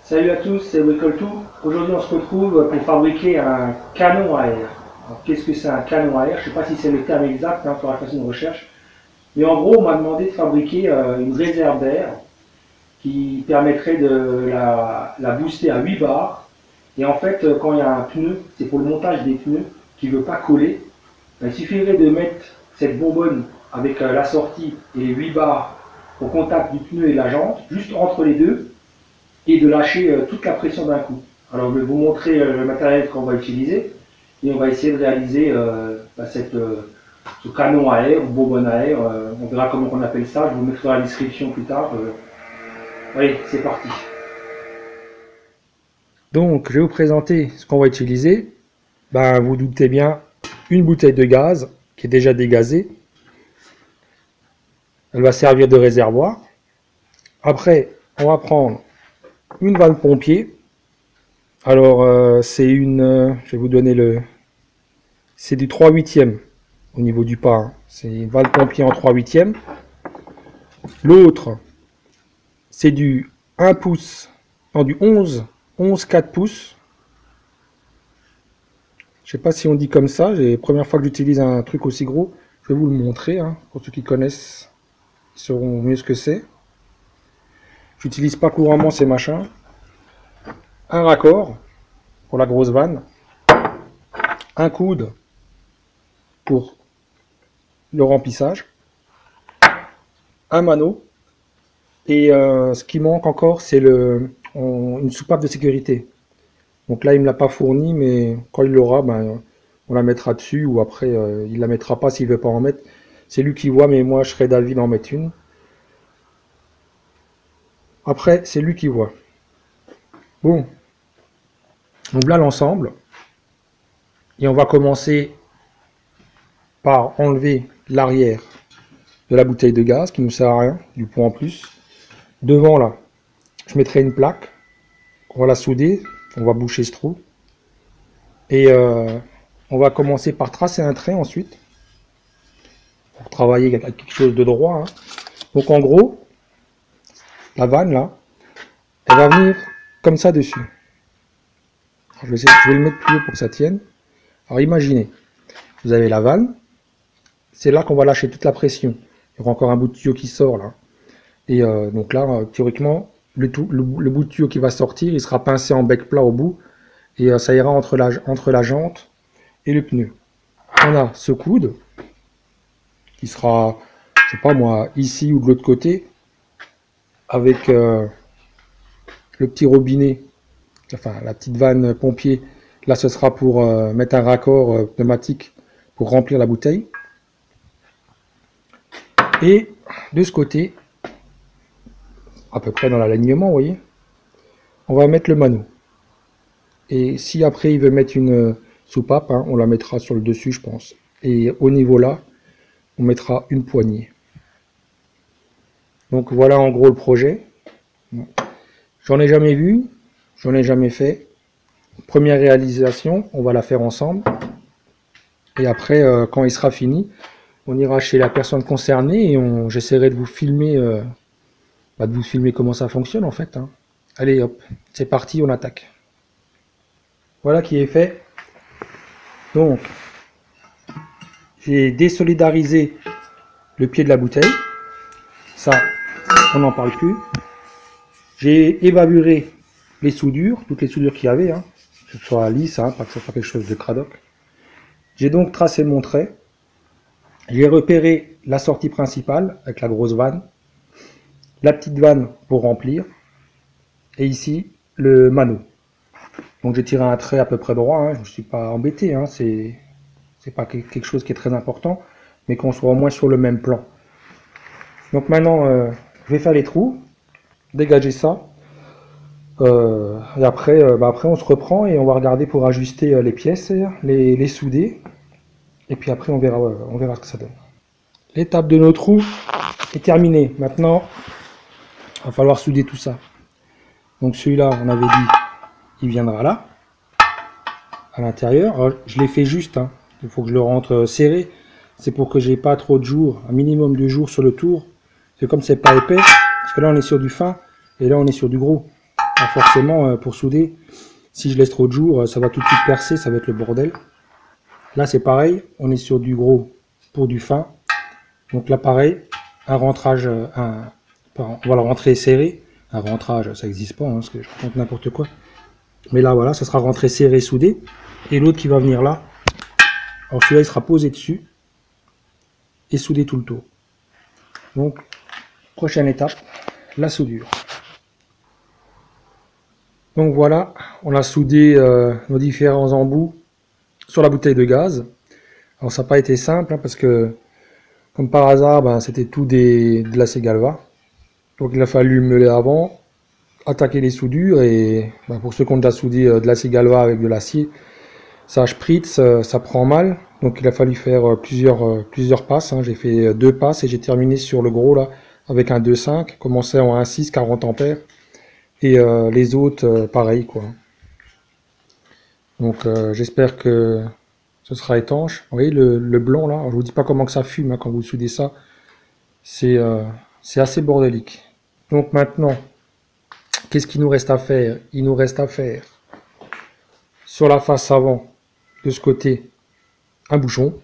Salut à tous, c'est Bricoltour. Aujourd'hui, on se retrouve pour fabriquer un canon à air. Qu'est-ce que c'est un canon à air? Je ne sais pas si c'est le terme exact, il faudra faire une recherche. Mais en gros, on m'a demandé de fabriquer une réserve d'air qui permettrait de la booster à 8 bars. Et en fait, quand il y a un pneu, c'est pour le montage des pneus qui ne veut pas coller. Il suffirait de mettre cette bonbonne avec la sortie et les 8 bars au contact du pneu et la jante, juste entre les deux, et de lâcher toute la pression d'un coup. Alors je vais vous montrer le matériel qu'on va utiliser et on va essayer de réaliser ce canon à air ou bonbonne à air. On verra comment on appelle ça, je vous mettrai dans la description plus tard. Allez, c'est parti. Donc je vais vous présenter ce qu'on va utiliser. Vous doutez bien, une bouteille de gaz qui est déjà dégazée. Elle va servir de réservoir. Après, on va prendre une vanne pompier. Alors c'est une, je vais vous donner c'est du 3/8e au niveau du pas, hein. C'est une vanne pompier en 3/8e. L'autre c'est du 1 pouce, non du 11 4 pouces. Je sais pas si on dit comme ça, c'est la première fois que j'utilise un truc aussi gros. Je vais vous le montrer, hein. Pour ceux qui connaissent, ils sauront mieux ce que c'est. J'utilise pas couramment ces machins. Un raccord pour la grosse vanne, un coude pour le remplissage, un mano, et ce qui manque encore c'est une soupape de sécurité. Donc là il me l'a pas fourni, mais quand il l'aura, on la mettra dessus, ou après il la mettra pas s'il veut pas en mettre. C'est lui qui voit, mais moi je serais d'avis d'en mettre une. Après c'est lui qui voit. Bon, donc là l'ensemble, et on va commencer par enlever l'arrière de la bouteille de gaz qui ne nous sert à rien, du pot en plus. Devant là, je mettrai une plaque, on va la souder, on va boucher ce trou. Et on va commencer par tracer un trait ensuite, pour travailler avec quelque chose de droit, hein. Donc en gros, la vanne là, elle va venir comme ça dessus. Je vais le mettre plus haut pour que ça tienne. Alors imaginez, vous avez la vanne, c'est là qu'on va lâcher toute la pression. Il y aura encore un bout de tuyau qui sort là. Et donc là, théoriquement, le bout de tuyau qui va sortir, il sera pincé en bec plat au bout. Et ça ira entre la jante et le pneu. On a ce coude, qui sera, je sais pas moi, ici ou de l'autre côté, avec le petit robinet, enfin la petite vanne pompier. Là, ce sera pour mettre un raccord pneumatique pour remplir la bouteille. Et de ce côté, à peu près dans l'alignement, vous voyez, on va mettre le mano. Et si après il veut mettre une soupape, hein, on la mettra sur le dessus, je pense. Et au niveau là, on mettra une poignée. Donc voilà en gros le projet. J'en ai jamais vu, j'en ai jamais fait. Première réalisation, on va la faire ensemble. Et après, quand il sera fini, on ira chez la personne concernée et j'essaierai de vous filmer comment ça fonctionne en fait, hein. Allez hop, c'est parti, on attaque. Voilà qui est fait. Donc, j'ai désolidarisé le pied de la bouteille. Ça, on n'en parle plus. J'ai évalué les soudures, toutes les soudures qu'il y avait, hein, que ce soit lisse, hein, pas que ce soit quelque chose de cradoc. J'ai donc tracé mon trait. J'ai repéré la sortie principale avec la grosse vanne, la petite vanne pour remplir, et ici le mano. Donc j'ai tiré un trait à peu près droit, hein, je ne suis pas embêté, hein, c'est pas quelque chose qui est très important, mais qu'on soit au moins sur le même plan. Donc maintenant, je vais faire les trous, dégager ça, et après, après on se reprend et on va regarder pour ajuster les pièces, les souder, et puis après on verra ce que ça donne. L'étape de nos trous est terminée. Maintenant, il va falloir souder tout ça. Donc celui-là, on avait dit, il viendra là, à l'intérieur. Alors, je l'ai fait juste, hein. Il faut que je le rentre serré. C'est pour que j'ai pas trop de jours, un minimum de jours sur le tour. C'est comme c'est pas épais, parce que là on est sur du fin, et là on est sur du gros. Alors forcément, pour souder, si je laisse trop de jours, ça va tout de suite percer, ça va être le bordel. Là, c'est pareil, on est sur du gros pour du fin. Donc là, pareil, un rentrage, on va le rentrer serré. Un rentrage, ça n'existe pas, hein, parce que je raconte n'importe quoi. Mais là, voilà, ça sera rentré serré, soudé. Et l'autre qui va venir là, alors celui-là, il sera posé dessus et soudé tout le tour. Donc, prochaine étape, la soudure. Donc voilà, on a soudé nos différents embouts sur la bouteille de gaz. Alors ça n'a pas été simple, hein, parce que, comme par hasard, ben, c'était tout de l'acier galva. Donc il a fallu meuler avant, attaquer les soudures, et ben, pour ceux qui ont déjà soudé de l'acier galva avec de l'acier, ça spritz, ça prend mal. Donc il a fallu faire plusieurs passes, hein. J'ai fait 2 passes et j'ai terminé sur le gros là, avec un 2.5, commencé en 1.6, 40 ampères. Et les autres, pareil quoi. Donc j'espère que ce sera étanche. Vous voyez le blanc là, alors, je vous dis pas comment que ça fume, hein, quand vous soudez ça. C'est assez bordélique. Donc maintenant, qu'est-ce qu'il nous reste à faire? Il nous reste à faire sur la face avant, de ce côté, un bouchon.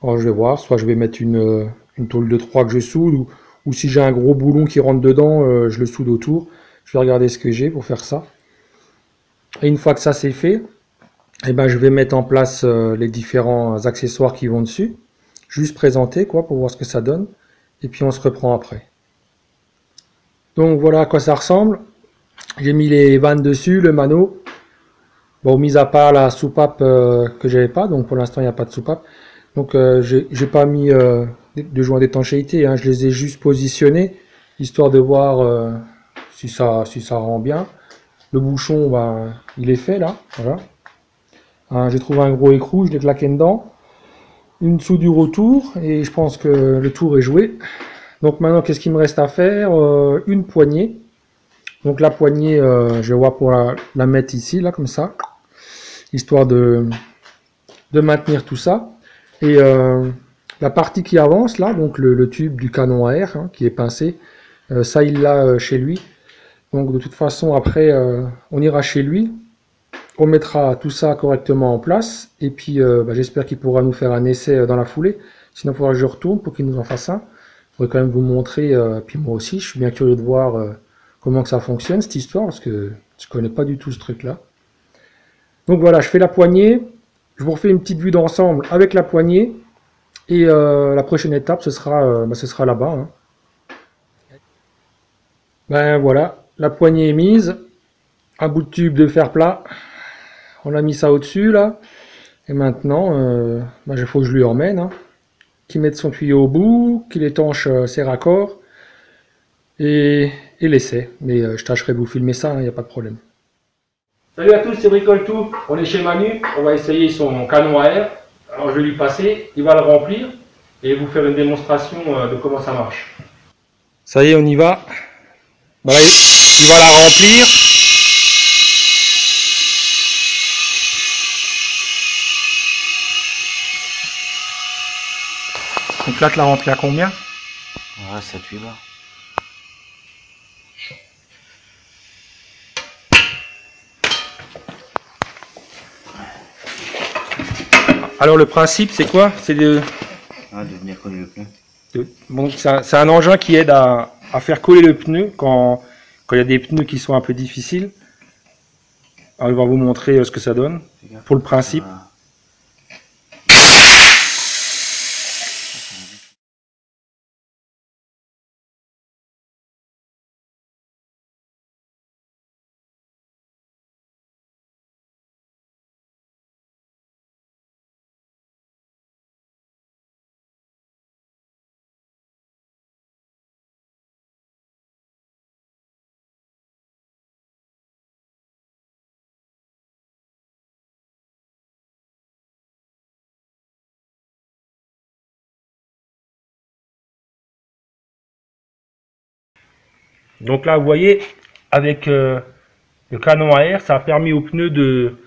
Alors je vais voir, soit je vais mettre une tôle de 3 que je soude, ou si j'ai un gros boulon qui rentre dedans, je le soude autour. Je vais regarder ce que j'ai pour faire ça. Et une fois que ça c'est fait, eh ben, je vais mettre en place les différents accessoires qui vont dessus. Juste présenter quoi, pour voir ce que ça donne. Et puis on se reprend après. Donc voilà à quoi ça ressemble. J'ai mis les vannes dessus, le mano. Bon, mis à part la soupape que j'avais pas, donc pour l'instant il n'y a pas de soupape. Donc j'ai pas mis de joint d'étanchéité, hein. Je les ai juste positionnés, histoire de voir si ça rend bien. Le bouchon, bah, il est fait là, voilà. Hein, j'ai trouvé un gros écrou, je l'ai claqué dedans. Une soudure autour, et je pense que le tour est joué. Donc maintenant, qu'est-ce qu'il me reste à faire? Une poignée. Donc la poignée, je vais voir pour la mettre ici, là, comme ça. Histoire de maintenir tout ça. Et la partie qui avance, là, donc le tube du canon à air, hein, qui est pincé, ça il l'a chez lui. Donc de toute façon, après, on ira chez lui, on mettra tout ça correctement en place, et puis bah, j'espère qu'il pourra nous faire un essai dans la foulée. Sinon, il faudra que je retourne pour qu'il nous en fasse un. Je voudrais quand même vous montrer, puis moi aussi, je suis bien curieux de voir comment que ça fonctionne, cette histoire, parce que je connais pas du tout ce truc-là. Donc voilà, je fais la poignée, je vous refais une petite vue d'ensemble avec la poignée, et la prochaine étape, ce sera là-bas, hein. Ben voilà, la poignée est mise, un bout de tube de fer plat, on a mis ça au-dessus là, et maintenant, ben, il faut que je lui emmène, hein, qu'il mette son tuyau au bout, qu'il étanche ses raccords, et l'essai, mais je tâcherai de vous filmer ça, il n'y a pas de problème. Salut à tous, c'est Bricole Tout, on est chez Manu, on va essayer son canon à air, alors je vais lui passer, il va le remplir, et vous faire une démonstration de comment ça marche. Ça y est, on y va. Voilà, il va la remplir. Donc là, tu l'as rempli à combien? Ouais, 7-8 bars. Alors le principe, c'est quoi? C'est de venir coller le pneu. Bon, c'est un engin qui aide à faire coller le pneu quand il y a des pneus qui sont un peu difficiles. Alors il va vous montrer ce que ça donne pour le principe. Donc là, vous voyez, avec le canon à air, ça a permis au pneu de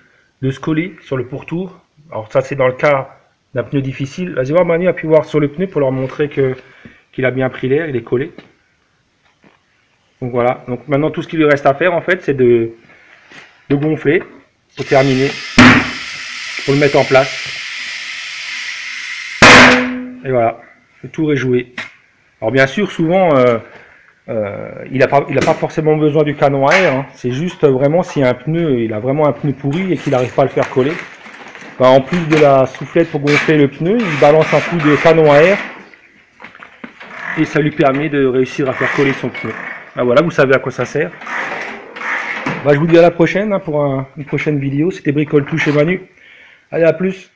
se coller sur le pourtour. Alors ça, c'est dans le cas d'un pneu difficile. Vas-y voir Manu, appuie voir sur le pneu pour leur montrer qu'il a bien pris l'air, il est collé. Donc voilà, donc maintenant tout ce qu'il lui reste à faire en fait c'est de gonfler pour terminer, pour le mettre en place. Et voilà, le tour est joué. Alors bien sûr souvent il n'a pas forcément besoin du canon à air, hein. C'est juste vraiment si un pneu, il a vraiment un pneu pourri et qu'il n'arrive pas à le faire coller. Ben, en plus de la soufflette pour gonfler le pneu, il balance un coup de canon à air et ça lui permet de réussir à faire coller son pneu. Ben voilà, vous savez à quoi ça sert. Ben, je vous dis à la prochaine hein, pour une prochaine vidéo. C'était Bricole Tout chez Manu. Allez, à plus.